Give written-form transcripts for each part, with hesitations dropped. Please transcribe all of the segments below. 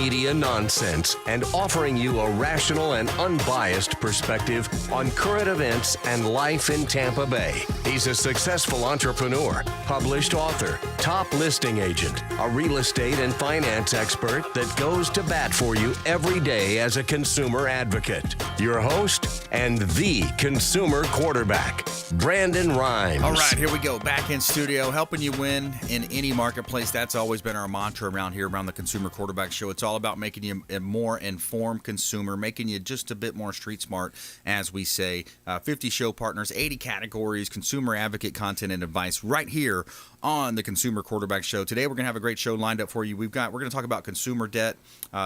media nonsense and offering you a rational and unbiased perspective on current events and life in Tampa Bay. He's a successful entrepreneur, published author, top listing agent, a real estate and finance expert that goes to bat for you every day as a consumer advocate. Your host and the consumer quarterback, Brandon Rhymes. All right, here we go. Back in studio, helping you win in any marketplace. That's always been our mantra around here, around the Consumer Quarterback Show. It's all about making you a more informed consumer, making you just a bit more street smart, as we say. 50 show partners, 80 categories, consumer advocate content and advice right here on the Consumer Quarterback Show. Today, we're going to have a great show lined up for you. We're going to talk about consumer debt,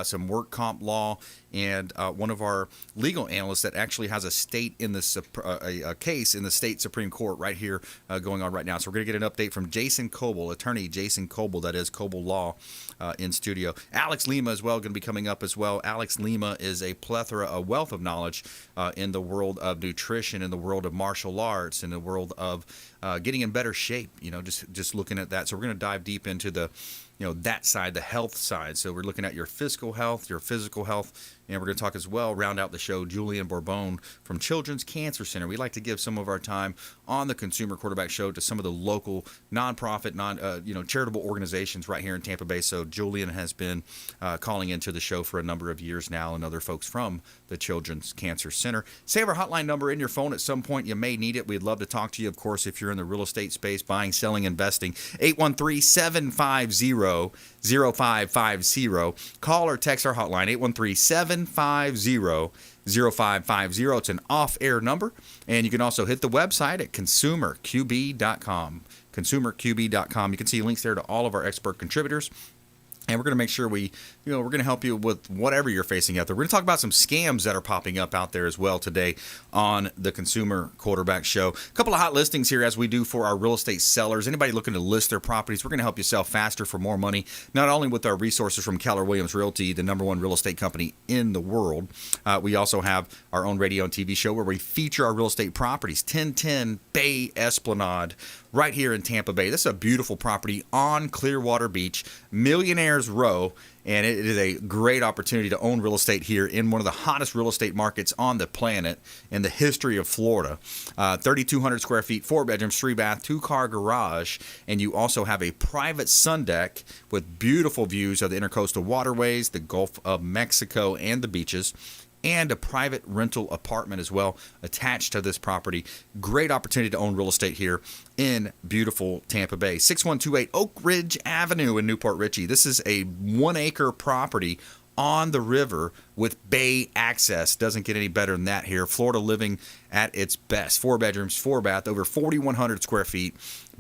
some work comp law, and one of our legal analysts that actually has a case in the state Supreme Court right here going on right now. So we're going to get an update from Jason Kobal, attorney Jason Kobal, that is Kobal Law, in studio. Alex Lima as well, going to be coming up as well. Alex Lima is a wealth of knowledge in the world of nutrition, in the world of martial arts, in the world of getting in better shape, just looking at that. So we're going to dive deep into that side, the health side. So we're looking at your physical health, your physical health, and we're going to talk as well, round out the show, Julian Bourbon from Children's Cancer Center. We like to give some of our time on the Consumer Quarterback Show to some of the local nonprofit, charitable organizations right here in Tampa Bay. So Julian has been calling into the show for a number of years now, and other folks from the Children's Cancer Center. Save our hotline number in your phone at some point. You may need it. We'd love to talk to you, of course, if you're in the real estate space, buying, selling, investing. 813-750-0550. Call or text our hotline, 813-750-0550. It's an off-air number, and you can also hit the website at consumerqb.com. consumerqb.com. You can see links there to all of our expert contributors. And we're going to make sure we're going to help you with whatever you're facing out there. We're going to talk about some scams that are popping up out there as well today on the Consumer Quarterback Show. A couple of hot listings here, as we do for our real estate sellers. Anybody looking to list their properties, we're going to help you sell faster for more money, not only with our resources from Keller Williams Realty, the #1 real estate company in the world. We also have our own radio and TV show where we feature our real estate properties, 1010 Bay Esplanade, right here in Tampa Bay. This is a beautiful property on Clearwater Beach, Millionaires Row, and it is a great opportunity to own real estate here in one of the hottest real estate markets on the planet in the history of Florida. 3,200 square feet, 4 bedrooms, 3 bath, 2-car garage, and you also have a private sun deck with beautiful views of the intercoastal waterways, the Gulf of Mexico, and the beaches, and a private rental apartment as well attached to this property. Great opportunity to own real estate here in beautiful Tampa Bay. 6128 Oak Ridge Avenue in Newport Richey. This is a 1-acre property on the river with bay access. Doesn't get any better than that here. Florida living at its best. 4 bedrooms, 4 bath, over 4,100 square feet.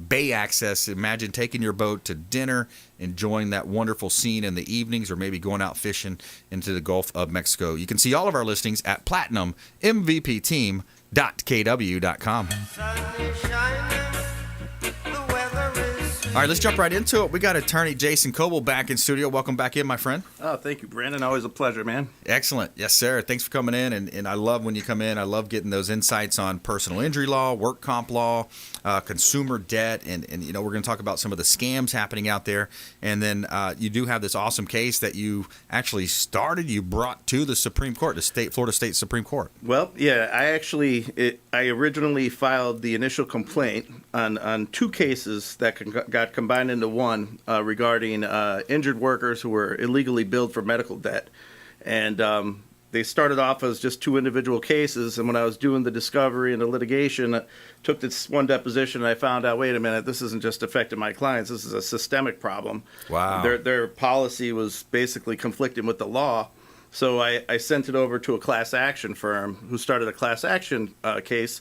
Bay access. Imagine taking your boat to dinner, enjoying that wonderful scene in the evenings, or maybe going out fishing into the Gulf of Mexico. You can see all of our listings at platinummvpteam.kw.com. All right, let's jump right into it. We got attorney Jason Kobal back in studio. Welcome back in, my friend. Oh, thank you, Brandon. Always a pleasure, man. Excellent. Yes, sir. Thanks for coming in. And I love when you come in. I love getting those insights on personal injury law, work comp law, consumer debt. And we're going to talk about some of the scams happening out there. And then you do have this awesome case that you actually you brought to the Supreme Court, the Florida State Supreme Court. Well, yeah, I originally filed the initial complaint on 2 cases that got combined into one regarding injured workers who were illegally billed for medical debt. And they started off as just 2 individual cases. And when I was doing the discovery and the litigation, I took this one deposition and I found out, wait a minute, this isn't just affecting my clients. This is a systemic problem. Wow. Their policy was basically conflicting with the law. So I sent it over to a class action firm who started a class action case,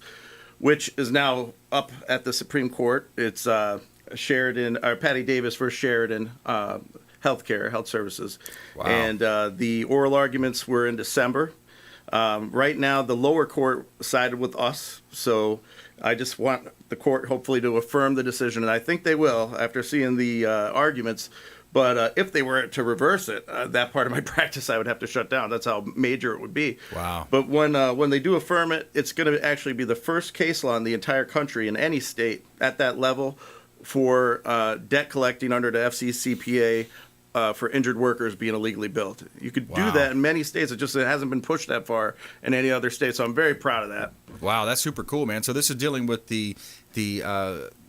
which is now up at the Supreme Court. It's Patty Davis versus Sheridan Health Services. Wow. And the oral arguments were in December. Right now, the lower court sided with us, so I just want the court hopefully to affirm the decision, and I think they will after seeing the arguments. But if they were to reverse it, that part of my practice I would have to shut down. That's how major it would be. Wow. But when they do affirm it, it's going to actually be the first case law in the entire country in any state at that level for debt collecting under the FCCPA for injured workers being illegally billed. You could do Wow. that in many states. It hasn't been pushed that far in any other state. So I'm very proud of that. Wow, that's super cool, man. So this is dealing with the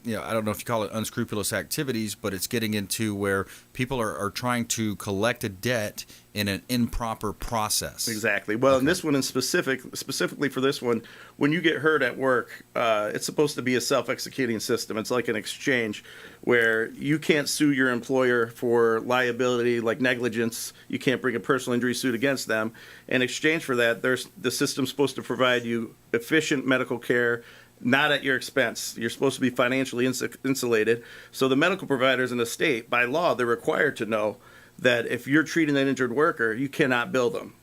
I don't know if you call it unscrupulous activities, but it's getting into where people are trying to collect a debt in an improper process. Exactly. Well, in this one specifically for this one, when you get hurt at work, it's supposed to be a self-executing system. It's like an exchange where you can't sue your employer for liability like negligence. You can't bring a personal injury suit against them. In exchange for that, the system's supposed to provide you efficient medical care, not at your expense. You're supposed to be financially insulated. So the medical providers in the state, by law, they're required to know that if you're treating an injured worker, you cannot bill them.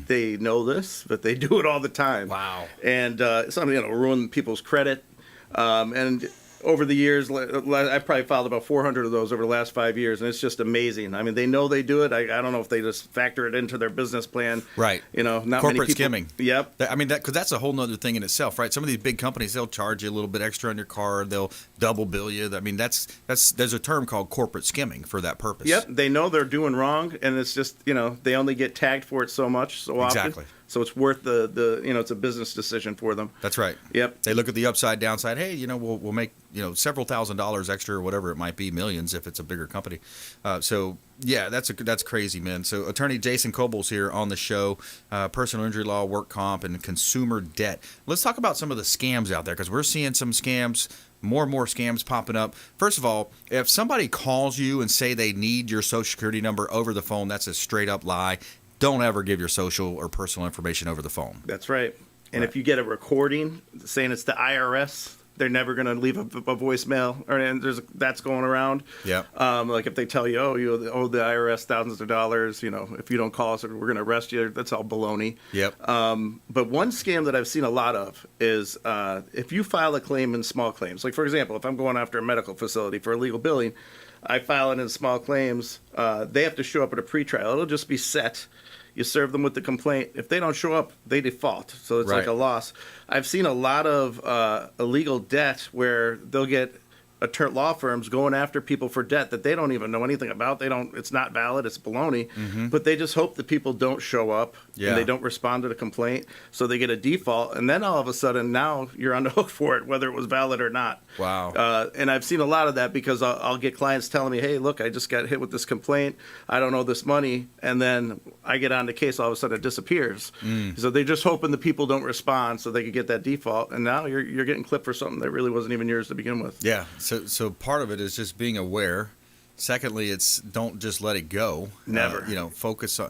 They know this, but they do it all the time. Wow. And something that'll ruin people's credit. And over the years, I probably filed about 400 of those over the last 5 years, and it's just amazing. I mean, they know they do it. I don't know if they just factor it into their business plan. Right. Not corporate many people, skimming. Yep. I mean, because that's a whole nother thing in itself, right? Some of these big companies, they'll charge you a little bit extra on your card. They'll double bill you. I mean, there's a term called corporate skimming for that purpose. Yep. They know they're doing wrong, and it's just they only get tagged for it so often. Exactly. So it's worth the it's a business decision for them. That's right. Yep. They look at the upside, downside. Hey, we'll make several $1,000s extra or whatever it might be, millions if it's a bigger company. So yeah, that's crazy, man. So Attorney Jason Kobal's here on the show. Personal injury law, work comp, and consumer debt. Let's talk about some of the scams out there because we're seeing some scams. More and more scams popping up. First of all, if somebody calls you and say they need your social security number over the phone, that's a straight up lie. Don't ever give your social or personal information over the phone. That's right. And if you get a recording saying it's the IRS, they're never going to leave a voicemail, and that's going around. Yeah. Like if they tell you, you owe the IRS thousands of dollars, if you don't call us, we're going to arrest you. That's all baloney. Yep. But one scam that I've seen a lot of is if you file a claim in small claims. Like for example, if I'm going after a medical facility for illegal billing, I file it in small claims. They have to show up at a pretrial. It'll just be set. You serve them with the complaint. If they don't show up, they default. So it's like a loss. I've seen a lot of illegal debt where they'll get law firms going after people for debt that they don't even know anything about. It's not valid. It's baloney. Mm-hmm. But they just hope that people don't show up and they don't respond to the complaint. So they get a default. And then all of a sudden, now you're on the hook for it, whether it was valid or not. Wow. And I've seen a lot of that because I'll get clients telling me, hey, look, I just got hit with this complaint. I don't owe this money. And then I get on the case. All of a sudden, it disappears. So they're just hoping the people don't respond so they could get that default. And now you're getting clipped for something that really wasn't even yours to begin with. Yeah. So part of it is just being aware. Secondly, it's don't just let it go. Never. Focus on,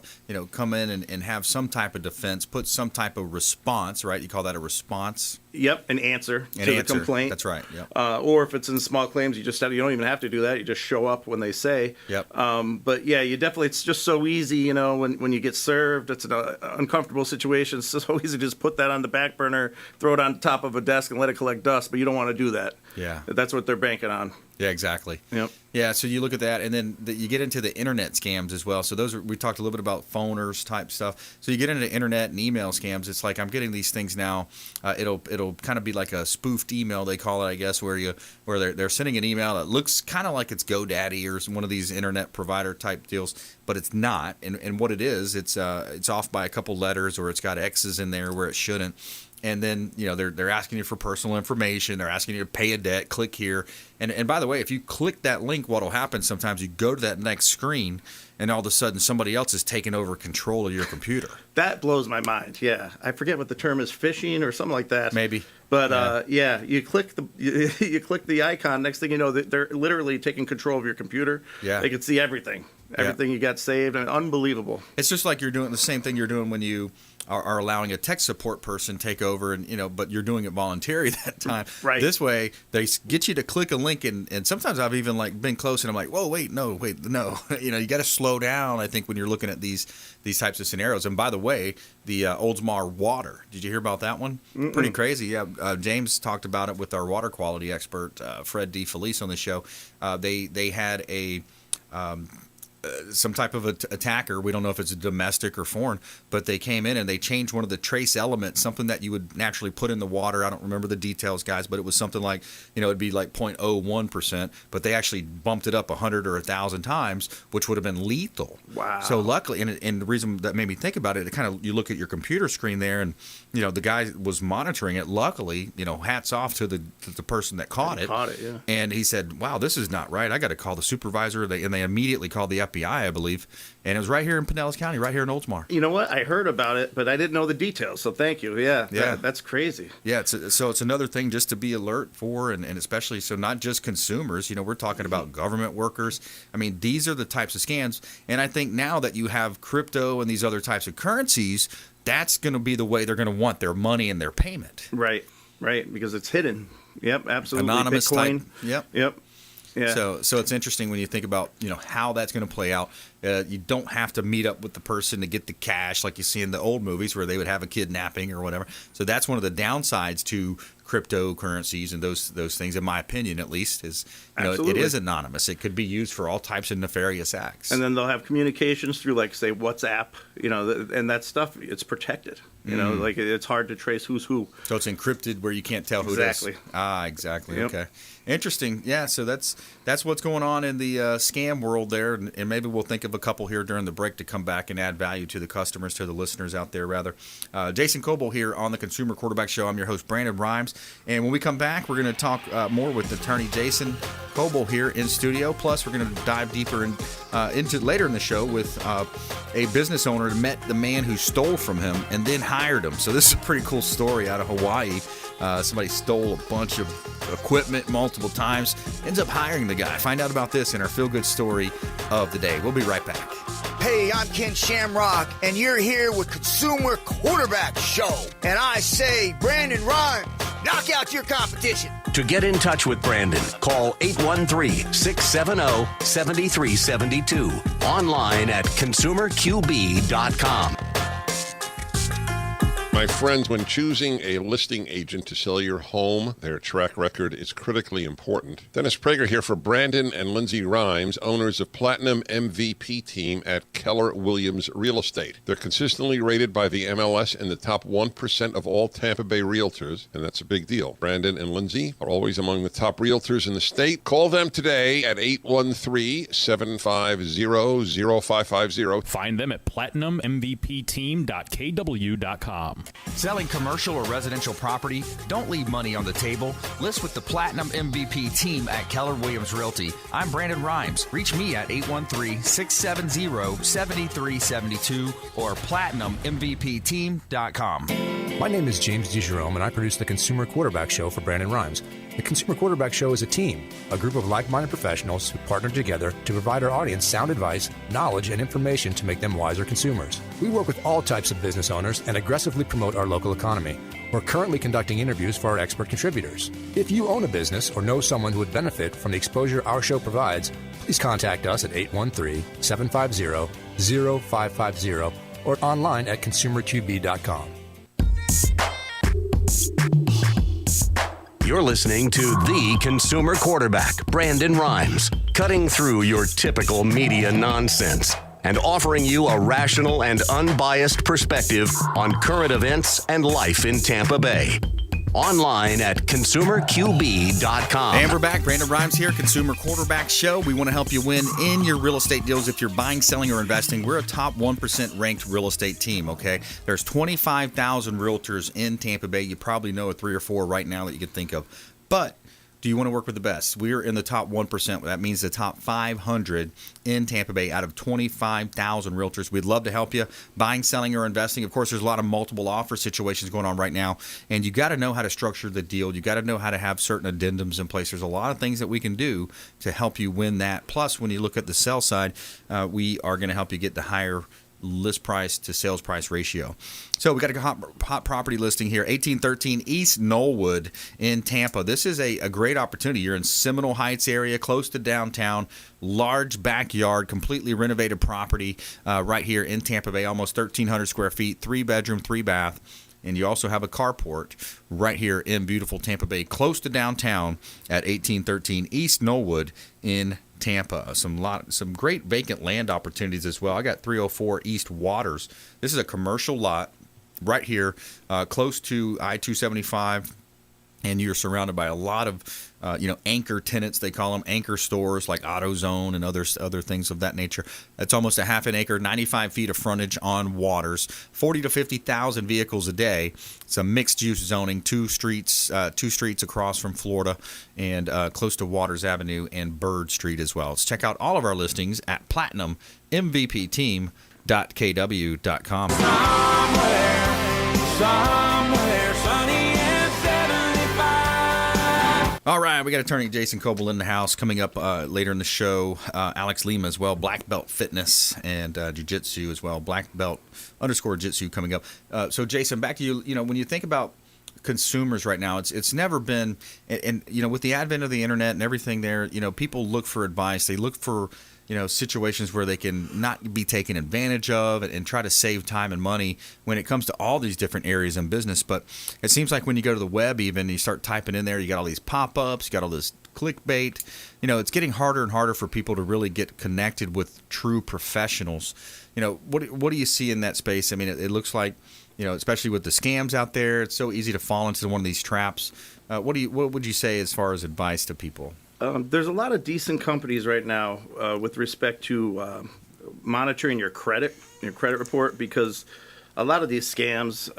come in and have some type of defense, put some type of response, right? You call that a response? Yep, an answer to the complaint. That's right, yep. Or if it's in small claims, you don't even have to do that. You just show up when they say. Yep. But yeah, it's just so easy, when you get served, it's an uncomfortable situation. It's so easy to just put that on the back burner, throw it on top of a desk and let it collect dust, but you don't want to do that. Yeah. That's what they're banking on. Yeah, exactly. Yep. Yeah, so you look at that, and then you get into the internet scams as well. So we talked a little bit about phoners type stuff. So you get into internet and email scams. It's like I'm getting these things now. It'll kind of be like a spoofed email, they call it, I guess, where they're sending an email that looks kind of like it's GoDaddy or one of these internet provider type deals, but it's not. And what it is, it's off by a couple letters, or it's got X's in there where it shouldn't. And then, they're asking you for personal information. They're asking you to pay a debt. Click here. And by the way, if you click that link, what'll happen sometimes, you go to that next screen, and all of a sudden somebody else is taking over control of your computer. That blows my mind. Yeah, I forget what the term is, phishing or something like that. Maybe. But you click the icon. Next thing you know, they're literally taking control of your computer. Yeah. They can see everything you got saved, and unbelievable. It's just like you're doing the same thing you're doing when you are allowing a tech support person take over, and but you're doing it voluntary that time. Right. This way, they get you to click a link, and sometimes I've even been close, and I'm like, whoa, wait, no. You got to slow down. I think when you're looking at these types of scenarios. And by the way, the Oldsmar water. Did you hear about that one? Mm-mm. Pretty crazy. Yeah. James talked about it with our water quality expert, Fred D. Felice, on the show. They had a some type of attacker. We don't know if it's a domestic or foreign, but they came in and they changed one of the trace elements, something that you would naturally put in the water. I don't remember the details, guys, but it was something like, it'd be like 0.01%, but they actually bumped it up 100 or 1,000 times, which would have been lethal. Wow. So luckily, and the reason that made me think about it, you look at your computer screen there, and the guy was monitoring it. Luckily, hats off to the person that caught it. Yeah. And he said, "Wow, this is not right. I got to call the supervisor." And they immediately called the FBI, I believe, and it was right here in Pinellas County, right here in Oldsmar. You know what? I heard about it, but I didn't know the details. So thank you. Yeah. That's crazy. Yeah. It's another thing just to be alert for, and especially so not just consumers. We're talking about government workers. I mean, these are the types of scams, and I think now that you have crypto and these other types of currencies, that's going to be the way they're going to want their money and their payment. Right, because it's hidden. Yep, absolutely. Anonymous Bitcoin. type. Yep. Yeah. So it's interesting when you think about how that's going to play out. You don't have to meet up with the person to get the cash like you see in the old movies where they would have a kidnapping or whatever. So that's one of the downsides to cryptocurrencies and those things, in my opinion, at least, is it is anonymous. It could be used for all types of nefarious acts. And then they'll have communications through, like, say, WhatsApp, and that stuff, it's protected. Like, it's hard to trace who's who. So it's encrypted where you can't tell who Exactly. it is. Exactly. Yep. Okay. Interesting. Yeah, so that's what's going on in the scam world there, and maybe we'll think of a couple here during the break to come back and add value to the customers, to the listeners out there, rather. Jason Kobal here on the Consumer Quarterback Show. I'm your host, Brandon Rhymes, and when we come back, we're going to talk more with attorney Jason Kobal here in studio. Plus, we're going to dive deeper into later in the show with a business owner who met the man who stole from him and then hired him. So this is a pretty cool story out of Hawaii. Somebody stole a bunch of equipment multiple times, ends up hiring the guy. Find out about this in our Feel Good story of the day. We'll be right back. Hey, I'm Ken Shamrock, and you're here with Consumer Quarterback Show. And I say, Brandon Rhymes, knock out your competition. To get in touch with Brandon, call 813-670-7372. Online at consumerqb.com. My friends, when choosing a listing agent to sell your home, their track record is critically important. Dennis Prager here for Brandon and Lindsay Rhymes, owners of Platinum MVP Team at Keller Williams Real Estate. They're consistently rated by the MLS in the top 1% of all Tampa Bay realtors, and that's a big deal. Brandon and Lindsay are always among the top realtors in the state. Call them today at 813-750-0550. Find them at platinummvpteam.kw.com. Selling commercial or residential property? Don't leave money on the table. List with the Platinum MVP team at Keller Williams Realty. I'm Brandon Rhymes. Reach me at 813-670-7372 or platinummvpteam.com. My name is James DeJerome, and I produce the Consumer Quarterback Show for Brandon Rhymes. The Consumer Quarterback Show is a team, a group of like-minded professionals who partner together to provide our audience sound advice, knowledge, and information to make them wiser consumers. We work with all types of business owners and aggressively promote our local economy. We're currently conducting interviews for our expert contributors. If you own a business or know someone who would benefit from the exposure our show provides, please contact us at 813-750-0550 or online at consumerqb.com. You're listening to the Consumer Quarterback, Brandon Rhymes, cutting through your typical media nonsense and offering you a rational and unbiased perspective on current events and life in Tampa Bay. Online at consumerqb.com. And we're back. Brandon Rhymes here, Consumer Quarterback Show. We want to help you win in your real estate deals if you're buying, selling, or investing. We're a top 1% ranked real estate team, okay? There's 25,000 realtors in Tampa Bay. You probably know 3 or 4 right now that you can think of. But do you want to work with the best? We're in the top 1%. That means the top 500 in Tampa Bay out of 25,000 realtors. We'd love to help you buying, selling, or investing. Of course, there's a lot of multiple offer situations going on right now, and you got to know how to structure the deal. You got to know how to have certain addendums in place. There's a lot of things that we can do to help you win that. Plus, when you look at the sell side, we are going to help you get the higher list price to sales price ratio. So we got a hot property listing here, 1813 East Knollwood in Tampa. This is a great opportunity. You're in Seminole Heights area, close to downtown, large backyard, completely renovated property right here in Tampa Bay, almost 1,300 square feet, 3 bedroom, 3 bath. And you also have a carport right here in beautiful Tampa Bay, close to downtown at 1813 East Knollwood in Tampa. Some great vacant land opportunities as well. I got 304 East Waters. This is a commercial lot right here, close to I-275. And you're surrounded by a lot of, anchor tenants. They call them anchor stores like AutoZone and other things of that nature. That's almost a half an acre, 95 feet of frontage on waters, 40 to 50,000 vehicles a day. It's a mixed-use zoning, two streets across from Florida, and close to Waters Avenue and Bird Street as well. Let's check out all of our listings at platinummvpteam.kw.com. Somewhere sunny and 75. All right, we got attorney Jason Kobal in the house. Coming up later in the show, Alex Lima as well, BlackBelt Fitness and Jiu-Jitsu as well, BlackBelt _ Jiu-Jitsu coming up. So Jason, back to you. When you think about consumers right now, it's never been, and with the advent of the internet and everything there, people look for advice. They look for situations where they can not be taken advantage of and try to save time and money when it comes to all these different areas in business. But it seems like when you go to the web, even you start typing in there, you got all these pop-ups, you got all this clickbait. It's getting harder and harder for people to really get connected with true professionals. What do you see in that space? I mean, it looks like, especially with the scams out there, it's so easy to fall into one of these traps. What would you say as far as advice to people? There's a lot of decent companies right now with respect to monitoring your credit report, because a lot of these scams,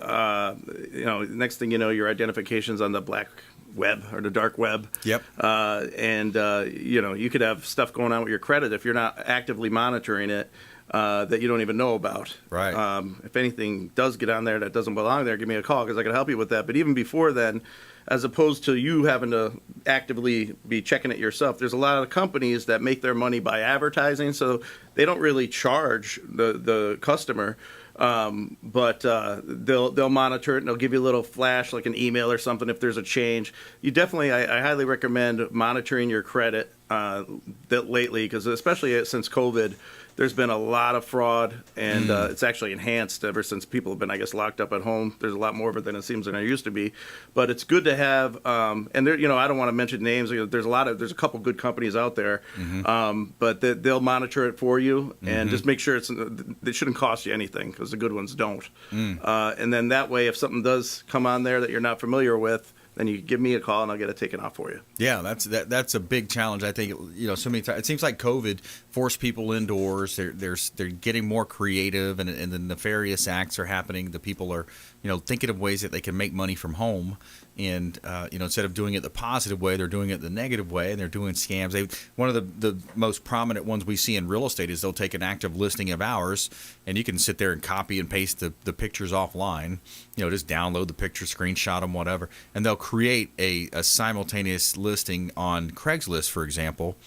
next thing you know, your identification's on the black web or the dark web. Yep. And you could have stuff going on with your credit if you're not actively monitoring it that you don't even know about. Right. If anything does get on there that doesn't belong there, give me a call because I can help you with that. But even before then, as opposed to you having to actively be checking it yourself, there's a lot of companies that make their money by advertising, so they don't really charge the customer, but they'll monitor it and they'll give you a little flash, like an email or something, if there's a change. You definitely, I highly recommend monitoring your credit lately, because especially since COVID, there's been a lot of fraud, and it's actually enhanced ever since people have been, I guess, locked up at home. There's a lot more of it than it seems than there used to be. But it's good to have, and there, I don't want to mention names. There's a couple good companies out there, but they'll monitor it for you, and just make sure it shouldn't cost you anything, because the good ones don't. And then that way, if something does come on there that you're not familiar with, then you give me a call and I'll get it taken off for you. Yeah, that's a big challenge. I think so many times it seems like COVID forced people indoors. They're getting more creative, and the nefarious acts are happening. The people are thinking of ways that they can make money from home, and instead of doing it the positive way, they're doing it the negative way, and they're doing scams. One of the most prominent ones we see in real estate is they'll take an active listing of ours, and you can sit there and copy and paste the pictures offline. Just download the pictures, screenshot them, whatever, and they'll create a simultaneous listing on Craigslist, for example.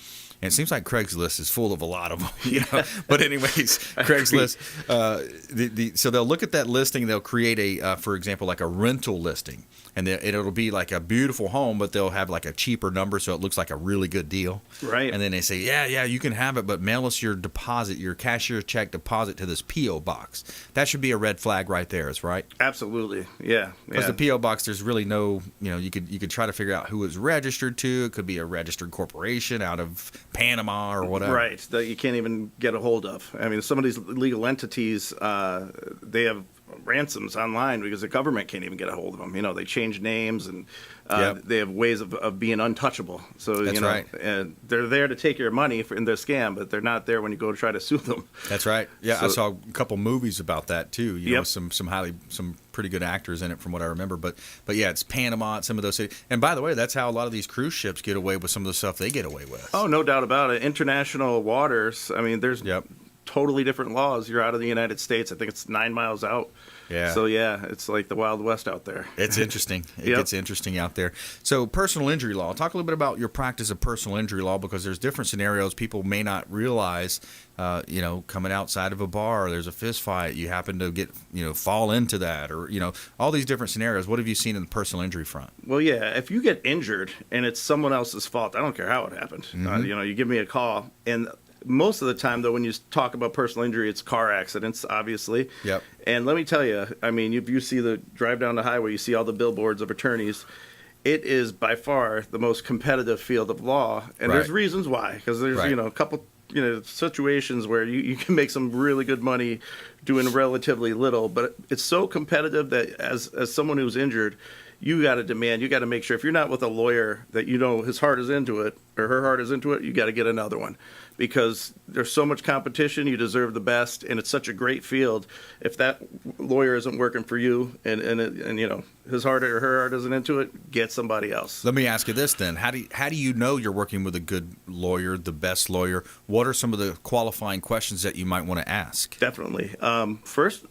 And it seems like Craigslist is full of a lot of them, But anyways, Craigslist. So they'll look at that listing. They'll create for example, like a rental listing, and it'll be like a beautiful home, but they'll have like a cheaper number, so it looks like a really good deal. Right. And then they say, yeah, you can have it, but mail us your deposit, your cashier check deposit to this P.O. box. That should be a red flag right there, is right? Absolutely. Yeah. Because the P.O. box, there's really no, you could try to figure out who it's registered to. It could be a registered corporation out of Panama or whatever. Right, that you can't even get a hold of. I mean, some of these legal entities, they have ransoms online because the government can't even get a hold of them. They change names, and they have ways of being untouchable. So That's right. And they're there to take your money in their scam, but they're not there when you go to try to sue them. That's right. Yeah, So, I saw a couple movies about that too. Yep. Some pretty good actors in it from what I remember. But yeah, it's Panama, some of those cities. And by the way, that's how a lot of these cruise ships get away with some of the stuff they get away with. Oh, no doubt about it. International waters. I mean, there's totally different laws. You're out of the United States. I think it's 9 miles out. Yeah. So yeah, it's like the Wild West out there. It's interesting. It gets interesting out there. So personal injury law. Talk a little bit about your practice of personal injury law, because there's different scenarios people may not realize. Coming outside of a bar, there's a fist fight. You happen to get fall into that, or all these different scenarios. What have you seen in the personal injury front? Well, yeah, if you get injured and it's someone else's fault, I don't care how it happened. You give me a call, and Most of the time, though, when you talk about personal injury, it's car accidents, obviously. Yep. And let me tell you, I mean, if you drive down the highway, you see all the billboards of attorneys. It is by far the most competitive field of law, and Right. there's reasons why. Because there's Right. a couple situations where you can make some really good money doing relatively little, but it's so competitive that as someone who's injured, you got to make sure if you're not with a lawyer that his heart is into it or her heart is into it, you got to get another one, because there's so much competition. You deserve the best, and it's such a great field. If that lawyer isn't working for you and his heart or her heart isn't into it, get somebody else. Let me ask you this then: how do you know you're working with a good lawyer, the best lawyer? What are some of the qualifying questions that you might want to ask? Definitely. First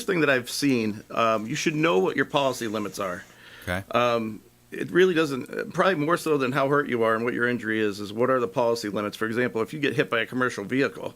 thing that I've seen, you should know what your policy limits are. Okay. It really doesn't, probably more so than how hurt you are and what your injury is what are the policy limits. For example, if you get hit by a commercial vehicle,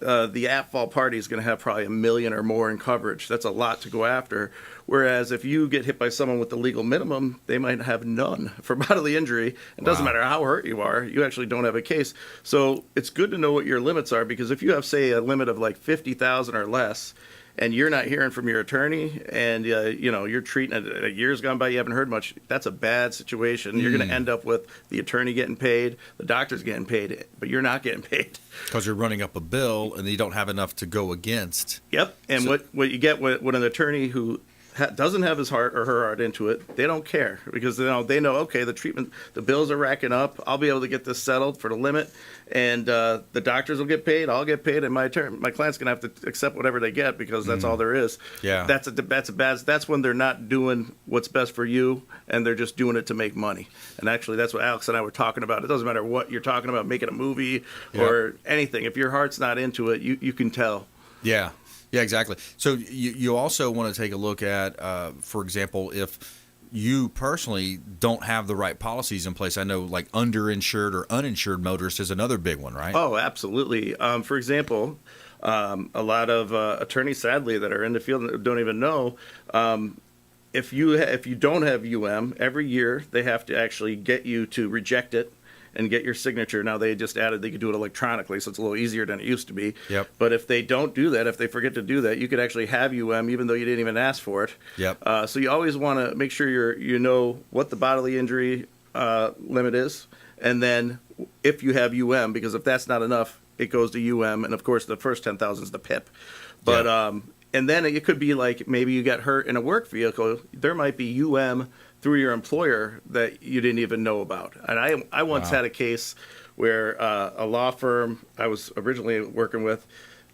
the at-fault party is going to have probably $1 million or more in coverage. That's a lot to go after. Whereas if you get hit by someone with the legal minimum, they might have none for bodily injury. It doesn't matter how hurt you are, you actually don't have a case. So it's good to know what your limits are, because if you have, say, a limit of like $50,000 or less, and you're not hearing from your attorney, and you're treating it, a year's gone by, you haven't heard much, that's a bad situation. You're going to end up with the attorney getting paid, the doctor's getting paid, but you're not getting paid. Because you're running up a bill and you don't have enough to go against. Yep, and what you get when an attorney who doesn't have his heart or her heart into it, they don't care, because they know, okay, the bills are racking up, I'll be able to get this settled for the limit, and the doctors will get paid, I'll get paid, and my client's gonna have to accept whatever they get, because that's all there is. Yeah, that's when they're not doing what's best for you, and they're just doing it to make money. And actually, that's what Alex and I were talking about. It doesn't matter what you're talking about, making a movie or anything. If your heart's not into it, you can tell. Yeah. Yeah, exactly. So you also want to take a look at, for example, if you personally don't have the right policies in place. I know like underinsured or uninsured motorists is another big one, right? Oh, absolutely. For example, a lot of attorneys, sadly, that are in the field don't even know, if you don't have UM, every year they have to actually get you to reject it and get your signature. Now, they just added they could do it electronically, so it's a little easier than it used to be. Yep. But if they don't do that, if they forget to do that, you could actually have UM even though you didn't even ask for it. Yep. So you always want to make sure you know what the bodily injury limit is, and then if you have UM, because if that's not enough, it goes to UM, and of course the first 10,000 is the PIP. But and then it could be like maybe you got hurt in a work vehicle. There might be UM through your employer that you didn't even know about. And I once had a case where a law firm I was originally working with,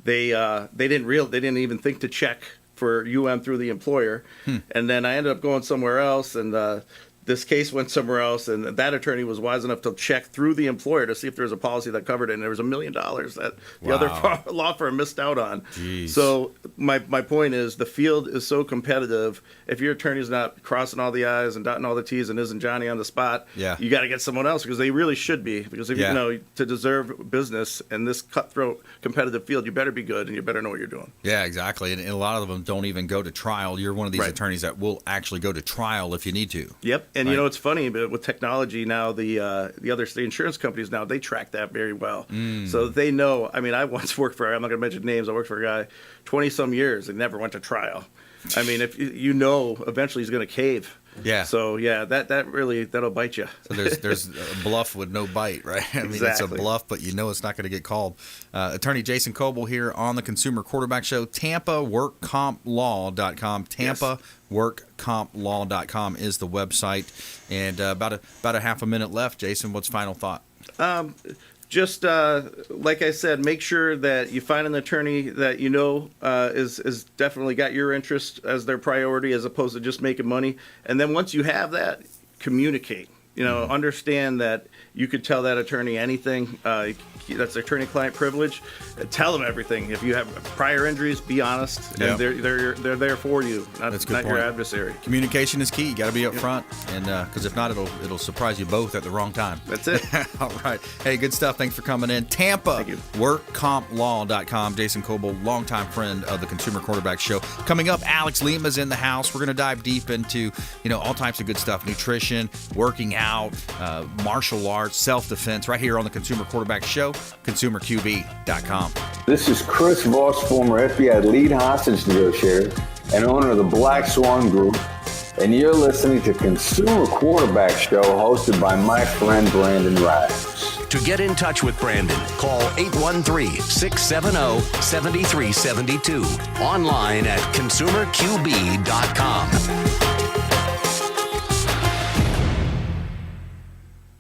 they didn't even think to check for UM through the employer, and then I ended up going somewhere else, and this case went somewhere else, and that attorney was wise enough to check through the employer to see if there was a policy that covered it, and there was $1 million that the other law firm missed out on. Jeez. So my point is, the field is so competitive. If your attorney's not crossing all the I's and dotting all the T's and isn't Johnny on the spot, you got to get someone else, because they really should be. Because if you know, to deserve business in this cutthroat competitive field, you better be good and you better know what you're doing. Yeah, exactly. And a lot of them don't even go to trial. You're one of these attorneys that will actually go to trial if you need to. Yep. And you know, it's funny, but with technology now, the insurance companies now, they track that very well. So they know. I mean, I once worked for, I'm not going to mention names, I worked for a guy 20-some years and never went to trial. I mean, if eventually he's going to cave. Yeah. So yeah, that'll bite you. So there's a bluff with no bite, right? I mean, It's a bluff, but you know it's not going to get called. Attorney Jason Kobal here on the Consumer Quarterback Show. TampaWorkCompLaw.com. TampaWorkCompLaw.com is the website. And about a half a minute left. Jason, what's final thought? Just like I said, make sure that you find an attorney that you know is definitely got your interest as their priority, as opposed to just making money. And then once you have that, communicate. Understand that you could tell that attorney anything. That's attorney-client privilege. Tell them everything. If you have prior injuries, be honest. And they're there for you, not your adversary. Communication is key. You got to be up front, and because if not, it'll surprise you both at the wrong time. That's it. All right. Hey, good stuff. Thanks for coming in. TampaWorkCompLaw.com. Jason Kobal, longtime friend of the Consumer Quarterback Show. Coming up, Alex Lima's in the house. We're going to dive deep into all types of good stuff: nutrition, working workout, martial arts, self-defense, right here on the Consumer Quarterback Show, consumerqb.com. This is Chris Voss, former FBI lead hostage negotiator and owner of the Black Swan Group, and you're listening to Consumer Quarterback Show hosted by my friend Brandon Rhymes. To get in touch with Brandon, call 813-670-7372. Online at consumerqb.com.